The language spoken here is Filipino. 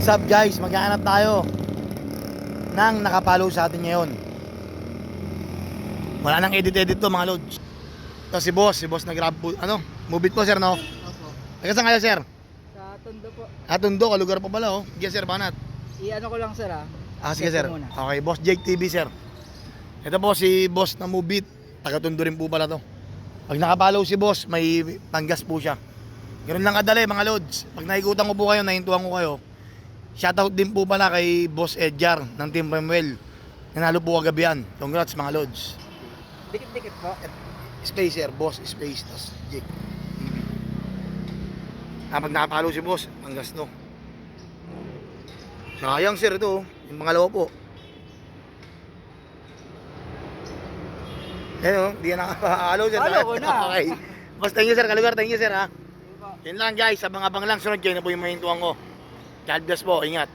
What's up guys, maghahanap tayo ng nakapalo sa atin ngayon. Wala nang edit to mga lods. Ito si boss nag-grab po, move it po sir, no? Opo. Taga saan kayo sir? Sa Tondo po. Tondo, kalugar pa pala oh. Sige sir, banat. I-ano ko lang sir Sige Check sir. ko muna. Okay, Boss Jake TV sir. Ito po si boss na move it. Taga Tondo rin po pala to. Pag nakapalo si boss, may panggas po siya. Ganun lang kadali mga lods. Pag nakikutan ko po kayo, nahintuan ko kayo. Shoutout din po pala kay Boss Edgar ng Team Remuel. Nanalo po kagabi yan. Congrats mga lods. Dikit-dikit po. Spacer, boss, space, tas Jake. Pag nakapalo si boss, panggas no. Sayang sir ito, yung pangalawa po. Ayun, di na nakapalo sir. Palo ko na. Okay. Boss, thank you sir, kalugar, thank you sir ha. Yun lang guys, abang-abang lang, sunod kayo na po yung mahintuan ko. God bless po, ingat.